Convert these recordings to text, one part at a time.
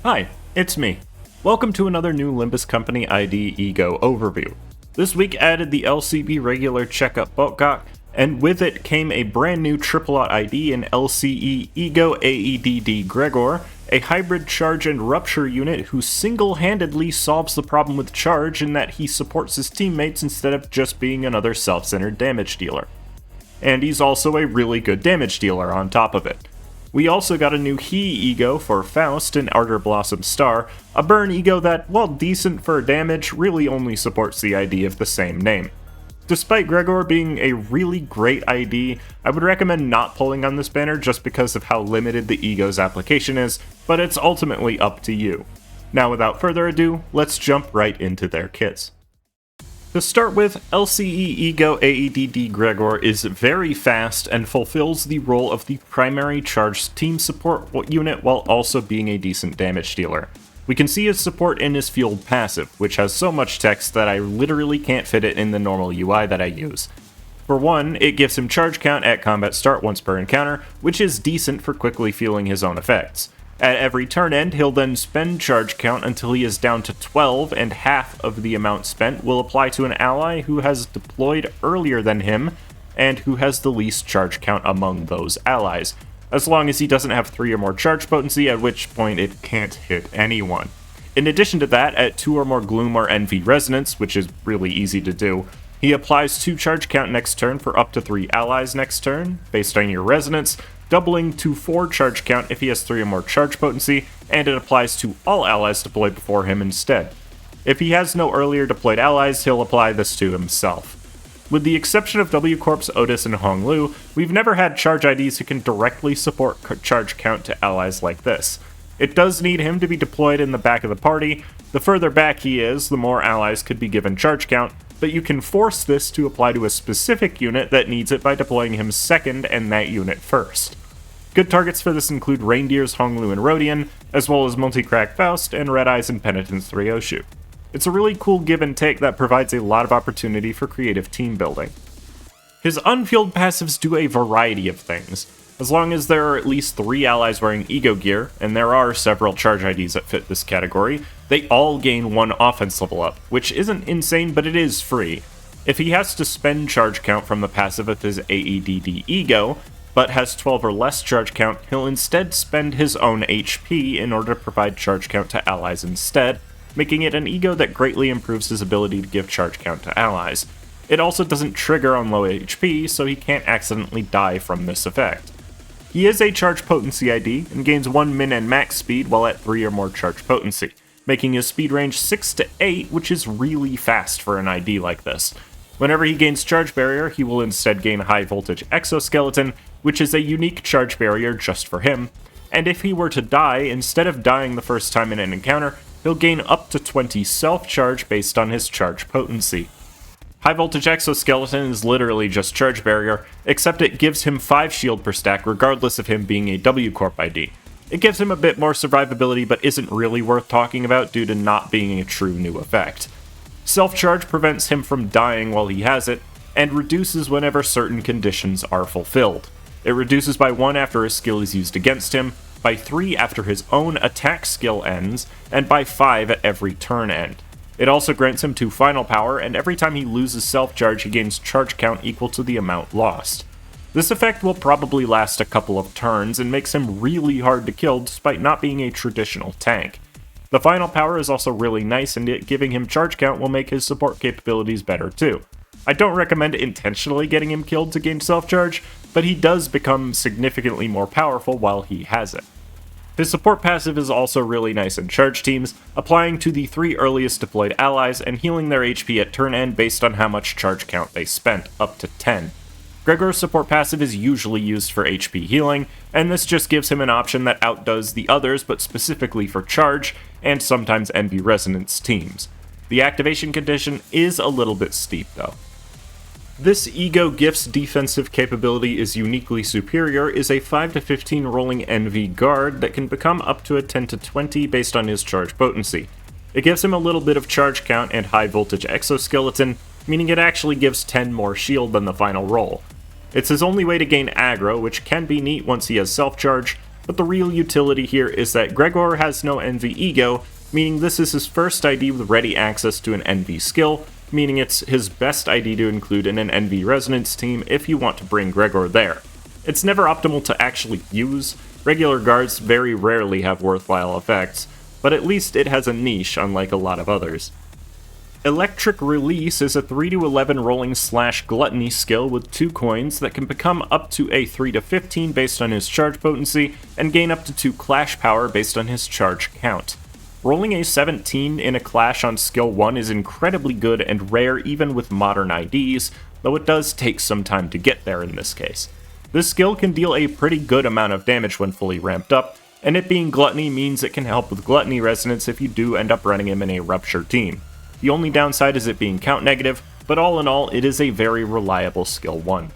Hi, it's me. Welcome to another new Limbus Company ID E.G.O overview. This week added the LCE regular checkup Botkok, and with it came a brand new triple-out ID in LCE E.G.O AEDD Gregor, a hybrid charge and rupture unit who single-handedly solves the problem with charge in that he supports his teammates instead of just being another self-centered damage dealer. And he's also a really good damage dealer on top of it. We also got a new E.G.O for Faust and Ardor Blossom Star, a burn E.G.O that, while decent for damage, really only supports the ID of the same name. Despite Gregor being a really great ID, I would recommend not pulling on this banner just because of how limited the E.G.O's application is, but it's ultimately up to you. Now without further ado, let's jump right into their kits. To start with, LCE E.G.O AEDD Gregor is very fast and fulfills the role of the primary charged team support unit while also being a decent damage dealer. We can see his support in his field passive, which has so much text that I literally can't fit it in the normal UI that I use. For one, it gives him charge count at combat start once per encounter, which is decent for quickly feeling his own effects. At every turn end, he'll then spend charge count until he is down to 12, and half of the amount spent will apply to an ally who has deployed earlier than him, and who has the least charge count among those allies, as long as he doesn't have 3 or more charge potency, at which point it can't hit anyone. In addition to that, at 2 or more Gloom or Envy Resonance, which is really easy to do, he applies 2 charge count next turn for up to 3 allies next turn, based on your resonance, doubling to 4 charge count if he has 3 or more charge potency, and it applies to all allies deployed before him instead. If he has no earlier deployed allies, he'll apply this to himself. With the exception of W Corp's Otis and Honglu, we've never had charge IDs who can directly support charge count to allies like this. It does need him to be deployed in the back of the party. The further back he is, the more allies could be given charge count, but you can force this to apply to a specific unit that needs it by deploying him second and that unit first. Good targets for this include Reindeers, Honglu, and Rodian, as well as Multi-Crack Faust and Red Eyes and Penitence 3 Oshu. It's a really cool give and take that provides a lot of opportunity for creative team building. His unfueled passives do a variety of things. As long as there are at least 3 allies wearing E.G.O gear, and there are several charge IDs that fit this category, they all gain 1 offense level up, which isn't insane, but it is free. If he has to spend charge count from the passive of his AEDD E.G.O, but has 12 or less charge count, he'll instead spend his own HP in order to provide charge count to allies instead, making it an E.G.O that greatly improves his ability to give charge count to allies. It also doesn't trigger on low HP, so he can't accidentally die from this effect. He is a charge potency ID, and gains 1 min and max speed while at 3 or more charge potency, making his speed range 6 to 8, which is really fast for an ID like this. Whenever he gains charge barrier, he will instead gain high voltage exoskeleton, which is a unique charge barrier just for him, and if he were to die, instead of dying the first time in an encounter, he'll gain up to 20 self-charge based on his charge potency. High Voltage Exoskeleton is literally just Charge Barrier, except it gives him 5 shield per stack regardless of him being a W Corp ID. It gives him a bit more survivability but isn't really worth talking about due to not being a true new effect. Self-charge prevents him from dying while he has it, and reduces whenever certain conditions are fulfilled. It reduces by 1 after his skill is used against him, by 3 after his own attack skill ends, and by 5 at every turn end. It also grants him 2 final power, and every time he loses self-charge he gains charge count equal to the amount lost. This effect will probably last a couple of turns and makes him really hard to kill despite not being a traditional tank. The final power is also really nice, and giving him charge count will make his support capabilities better too. I don't recommend intentionally getting him killed to gain self-charge, but he does become significantly more powerful while he has it. His support passive is also really nice in charge teams, applying to the 3 earliest deployed allies and healing their HP at turn end based on how much charge count they spent, up to 10. Gregor's support passive is usually used for HP healing, and this just gives him an option that outdoes the others but specifically for charge, and sometimes Envy Resonance teams. The activation condition is a little bit steep though. This E.G.O Gift's defensive capability is uniquely superior, is a 5 to 15 rolling NV guard that can become up to a 10 to 20 based on his charge potency. It gives him a little bit of charge count and high voltage exoskeleton, meaning it actually gives 10 more shield than the final roll. It's his only way to gain aggro, which can be neat once he has self-charge, but the real utility here is that Gregor has no NV E.G.O, meaning this is his first ID with ready access to an NV skill, meaning it's his best ID to include in an NV Resonance team if you want to bring Gregor there. It's never optimal to actually use, regular guards very rarely have worthwhile effects, but at least it has a niche unlike a lot of others. Electric Release is a 3-11 rolling/gluttony skill with 2 coins that can become up to a 3-15 based on his charge potency, and gain up to 2 clash power based on his charge count. Rolling a 17 in a clash on skill 1 is incredibly good and rare even with modern IDs, though it does take some time to get there in this case. This skill can deal a pretty good amount of damage when fully ramped up, and it being Gluttony means it can help with Gluttony Resonance if you do end up running him in a Rupture team. The only downside is it being count negative, but all in all, it is a very reliable skill 1.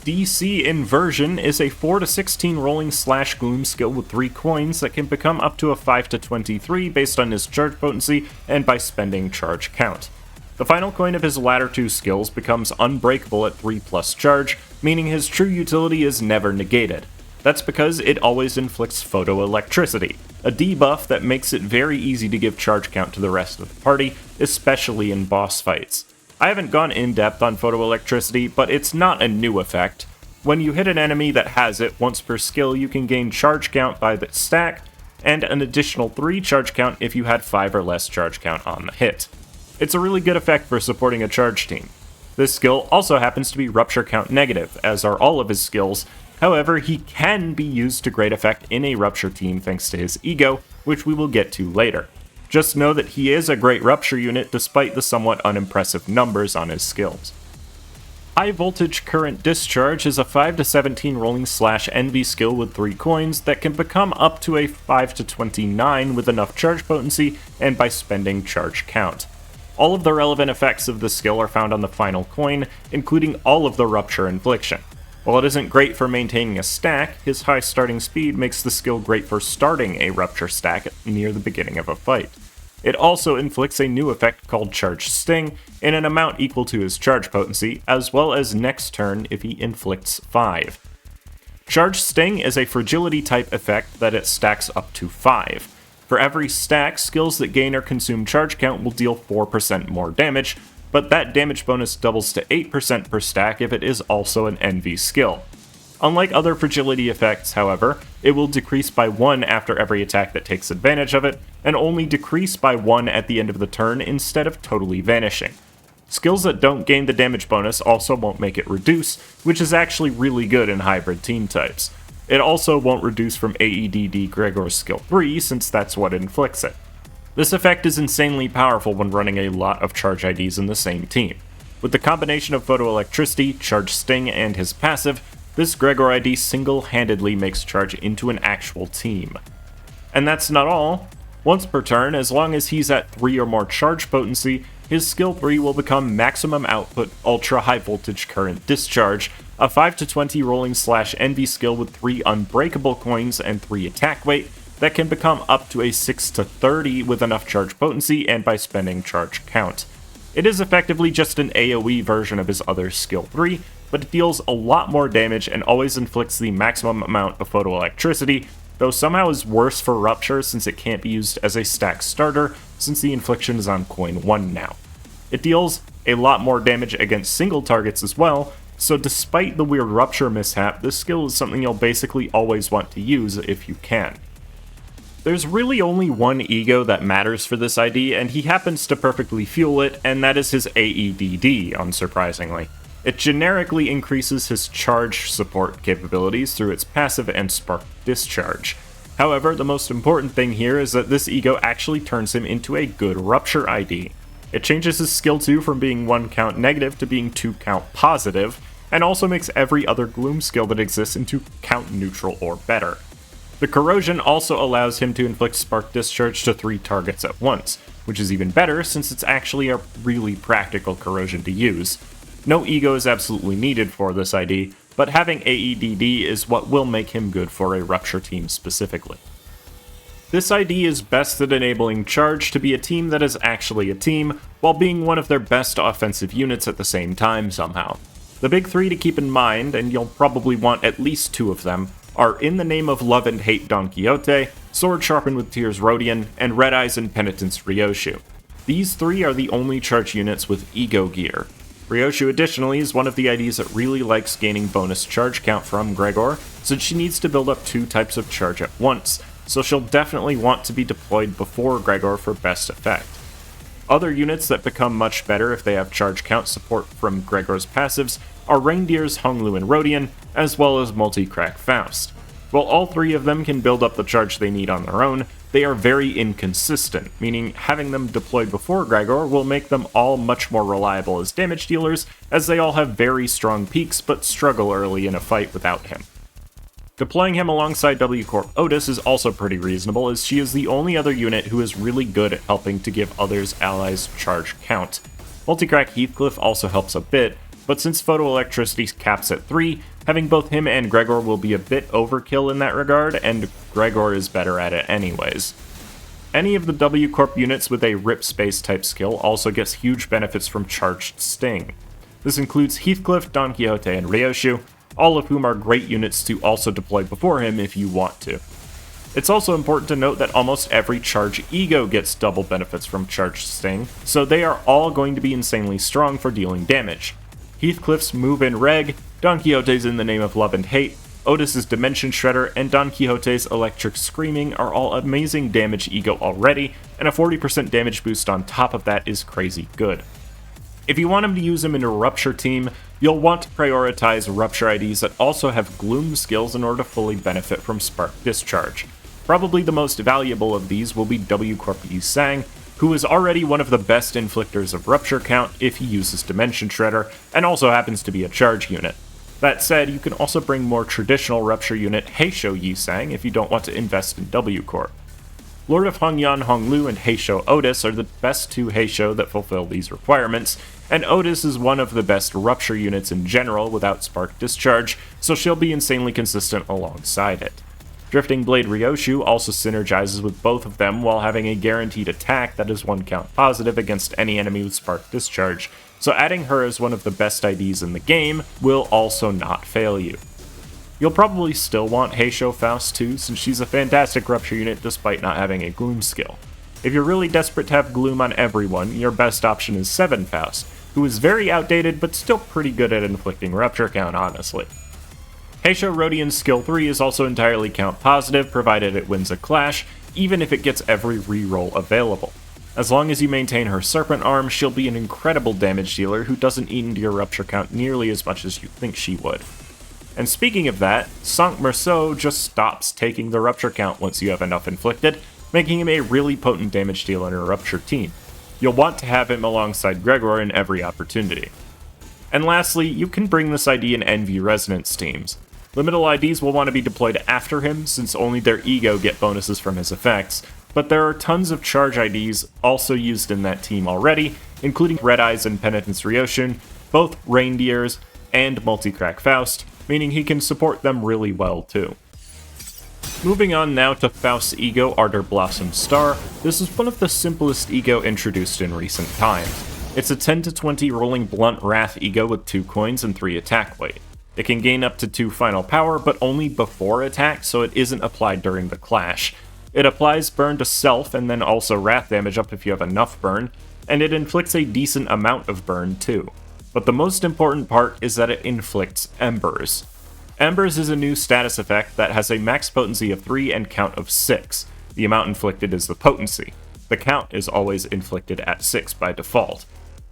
DC Inversion is a 4-16 rolling/gloom skill with 3 coins that can become up to a 5-23 based on his charge potency and by spending charge count. The final coin of his latter 2 skills becomes unbreakable at 3+ charge, meaning his true utility is never negated. That's because it always inflicts photoelectricity, a debuff that makes it very easy to give charge count to the rest of the party, especially in boss fights. I haven't gone in depth on photoelectricity, but it's not a new effect. When you hit an enemy that has it once per skill, you can gain charge count by the stack, and an additional 3 charge count if you had 5 or less charge count on the hit. It's a really good effect for supporting a charge team. This skill also happens to be rupture count negative, as are all of his skills. However, he can be used to great effect in a Rupture team thanks to his E.G.O, which we will get to later. Just know that he is a great Rupture unit despite the somewhat unimpressive numbers on his skills. High Voltage Current Discharge is a 5-17 rolling/NV skill with 3 coins that can become up to a 5-29 with enough charge potency and by spending charge count. All of the relevant effects of this skill are found on the final coin, including all of the Rupture infliction. While it isn't great for maintaining a stack, his high starting speed makes the skill great for starting a Rupture stack near the beginning of a fight. It also inflicts a new effect called Charge Sting in an amount equal to his charge potency, as well as next turn if he inflicts 5. Charge Sting is a fragility type effect that it stacks up to 5. For every stack, skills that gain or consume charge count will deal 4% more damage, but that damage bonus doubles to 8% per stack if it is also an NV skill. Unlike other fragility effects, however, it will decrease by 1 after every attack that takes advantage of it, and only decrease by 1 at the end of the turn instead of totally vanishing. Skills that don't gain the damage bonus also won't make it reduce, which is actually really good in hybrid team types. It also won't reduce from AEDD Gregor's skill 3, since that's what inflicts it. This effect is insanely powerful when running a lot of charge IDs in the same team. With the combination of photoelectricity, charge sting, and his passive, this Gregor ID single-handedly makes charge into an actual team. And that's not all. Once per turn, as long as he's at 3 or more charge potency, his skill 3 will become Maximum Output Ultra High Voltage Current Discharge, a 5-20 rolling/NV skill with 3 unbreakable coins and 3 attack weight, that can become up to a 6-30 with enough charge potency and by spending charge count. It is effectively just an AoE version of his other skill 3, but it deals a lot more damage and always inflicts the maximum amount of photoelectricity, though somehow is worse for Rupture since it can't be used as a stack starter since the infliction is on coin 1 now. It deals a lot more damage against single targets as well, so despite the weird Rupture mishap, this skill is something you'll basically always want to use if you can. There's really only one E.G.O that matters for this ID, and he happens to perfectly fuel it, and that is his AEDD, unsurprisingly. It generically increases his charge support capabilities through its passive and spark discharge. However, the most important thing here is that this E.G.O actually turns him into a good Rupture ID. It changes his skill 2 from being 1 count negative to being 2 count positive, and also makes every other Gloom skill that exists into count neutral or better. The Corrosion also allows him to inflict Spark Discharge to 3 targets at once, which is even better since it's actually a really practical Corrosion to use. No E.G.O is absolutely needed for this ID, but having AEDD is what will make him good for a Rupture team specifically. This ID is best at enabling Charge to be a team that is actually a team, while being one of their best offensive units at the same time somehow. The big 3 to keep in mind, and you'll probably want at least 2 of them, are In the Name of Love and Hate Don Quixote, Sword Sharpened with Tears Rodion, and Red Eyes and Penitence Ryoshu. These three are the only charge units with E.G.O gear. Ryoshu additionally is one of the IDs that really likes gaining bonus charge count from Gregor, since she needs to build up two types of charge at once, so she'll definitely want to be deployed before Gregor for best effect. Other units that become much better if they have charge count support from Gregor's passives are Reindeers, Honglu, and Rodion, as well as Multi-Crack Faust. While all three of them can build up the charge they need on their own, they are very inconsistent, meaning having them deployed before Gregor will make them all much more reliable as damage dealers, as they all have very strong peaks but struggle early in a fight without him. Deploying him alongside W Corp Otis is also pretty reasonable, as she is the only other unit who is really good at helping to give others' allies charge count. Multicrack Heathcliff also helps a bit, but since Photoelectricity caps at 3, having both him and Gregor will be a bit overkill in that regard, and Gregor is better at it anyways. Any of the W Corp units with a Rip Space type skill also gets huge benefits from Charged Sting. This includes Heathcliff, Don Quixote, and Ryoshu, all of whom are great units to also deploy before him if you want to. It's also important to note that almost every charge E.G.O gets double benefits from Charged Sting, so they are all going to be insanely strong for dealing damage. Heathcliff's Move in Reg, Don Quixote's In the Name of Love and Hate, Otis's Dimension Shredder, and Don Quixote's Electric Screaming are all amazing damage E.G.O already, and a 40% damage boost on top of that is crazy good. If you want him to use him in a Rupture team, you'll want to prioritize Rupture IDs that also have Gloom skills in order to fully benefit from Spark Discharge. Probably the most valuable of these will be W Corp Yi Sang, who is already one of the best inflictors of Rupture count if he uses Dimension Shredder, and also happens to be a charge unit. That said, you can also bring more traditional Rupture unit Heisho Yi Sang if you don't want to invest in W Corp. Lord of Hongyan Honglu and Heisho Otis are the best two Heisho that fulfill these requirements, and Otis is one of the best Rupture units in general without Spark Discharge, so she'll be insanely consistent alongside it. Drifting Blade Ryoshu also synergizes with both of them while having a guaranteed attack that is 1 count positive against any enemy with Spark Discharge, so adding her as one of the best IDs in the game will also not fail you. You'll probably still want Heisho Faust too, since she's a fantastic Rupture unit despite not having a Gloom skill. If you're really desperate to have Gloom on everyone, your best option is 7 Faust, who is very outdated but still pretty good at inflicting Rupture count, honestly. Heisho Rodion's skill 3 is also entirely count positive, provided it wins a clash, even if it gets every reroll available. As long as you maintain her Serpent Arm, she'll be an incredible damage dealer who doesn't eat into your Rupture count nearly as much as you think she would. And speaking of that, Sanct Merceau just stops taking the Rupture count once you have enough inflicted, making him a really potent damage dealer in a Rupture team. You'll want to have him alongside Gregor in every opportunity. And lastly, you can bring this ID in NV Resonance teams. Liminal IDs will want to be deployed after him, since only their E.G.O get bonuses from his effects, but there are tons of charge IDs also used in that team already, including Red Eyes and Penitence Ryoshin, both Reindeers, and Multicrack Faust, meaning he can support them really well too. Moving on now to Faust's E.G.O Ardor Blossom Star, this is one of the simplest E.G.O introduced in recent times. It's a 10 to 20 rolling blunt wrath E.G.O with 2 coins and 3 attack weight. It can gain up to 2 final power, but only before attack, so it isn't applied during the clash. It applies burn to self and then also wrath damage up if you have enough burn, and it inflicts a decent amount of burn too. But the most important part is that it inflicts Embers. Embers is a new status effect that has a max potency of 3 and count of 6. The amount inflicted is the potency. The count is always inflicted at 6 by default.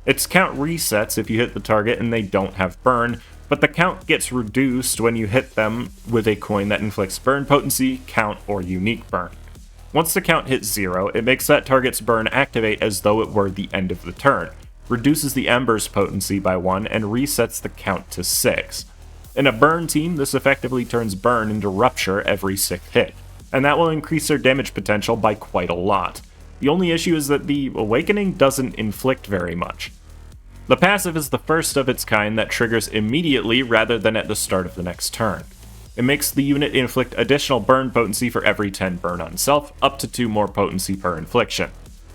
Its count resets if you hit the target and they don't have burn, but the count gets reduced when you hit them with a coin that inflicts burn potency, count, or unique burn. Once the count hits 0, it makes that target's burn activate as though it were the end of the turn, reduces the Ember's potency by 1, and resets the count to 6. In a burn team, this effectively turns burn into Rupture every 6th hit, and that will increase their damage potential by quite a lot. The only issue is that the Awakening doesn't inflict very much. The passive is the first of its kind that triggers immediately rather than at the start of the next turn. It makes the unit inflict additional burn potency for every 10 burn on self, up to 2 more potency per infliction.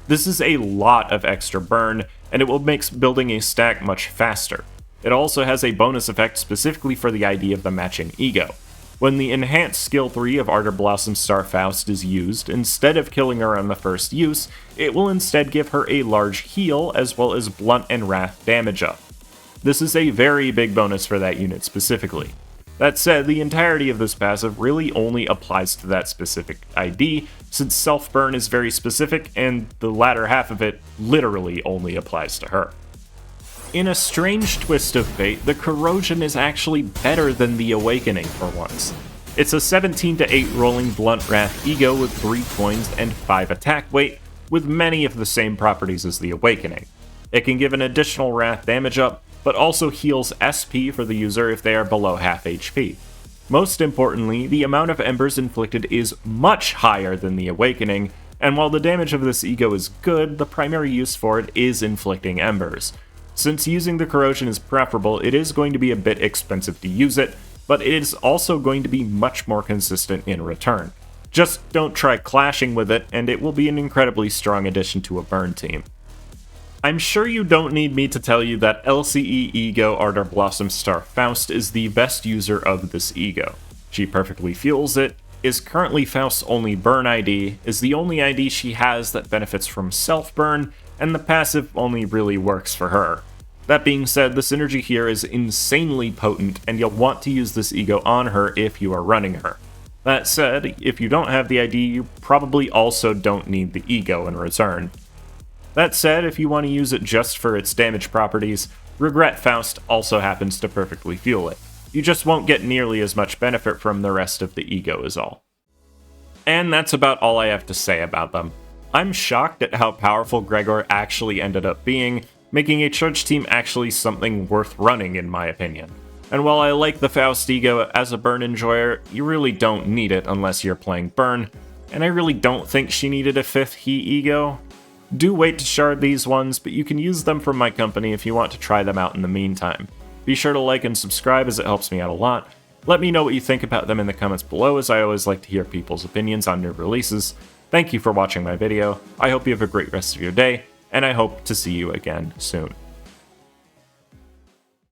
This is a lot of extra burn, and it will make building a stack much faster. It also has a bonus effect specifically for the idea of the matching E.G.O. When the enhanced skill 3 of Ardor Blossom Star Faust is used, instead of killing her on the first use, it will instead give her a large heal as well as blunt and wrath damage up. This is a very big bonus for that unit specifically. That said, the entirety of this passive really only applies to that specific ID, since Self-Burn is very specific and the latter half of it literally only applies to her. In a strange twist of fate, the Corrosion is actually better than the Awakening for once. It's a 17 to 8 rolling Blunt Wrath E.G.O with 3 coins and 5 attack weight, with many of the same properties as the Awakening. It can give an additional Wrath damage up, but also heals SP for the user if they are below half HP. Most importantly, the amount of embers inflicted is much higher than the Awakening, and while the damage of this E.G.O is good, the primary use for it is inflicting embers. Since using the Corrosion is preferable, it is going to be a bit expensive to use it, but it is also going to be much more consistent in return. Just don't try clashing with it, and it will be an incredibly strong addition to a burn team. I'm sure you don't need me to tell you that LCE E.G.O Ardor Blossom Star Faust is the best user of this E.G.O. She perfectly fuels it, is currently Faust's only burn ID, is the only ID she has that benefits from self-burn, and the passive only really works for her. That being said, the synergy here is insanely potent, and you'll want to use this E.G.O on her if you are running her. That said, if you don't have the ID, you probably also don't need the E.G.O in return. That said, if you want to use it just for its damage properties, Regret Faust also happens to perfectly fuel it. You just won't get nearly as much benefit from the rest of the E.G.O is all. And that's about all I have to say about them. I'm shocked at how powerful Gregor actually ended up being, making a charge team actually something worth running in my opinion. And while I like the Faust E.G.O as a burn enjoyer, you really don't need it unless you're playing burn, and I really don't think she needed a 5th He E.G.O. Do wait to shard these ones, but you can use them from my company if you want to try them out in the meantime. Be sure to like and subscribe as it helps me out a lot. Let me know what you think about them in the comments below, as I always like to hear people's opinions on new releases. Thank you for watching my video, I hope you have a great rest of your day, and I hope to see you again soon.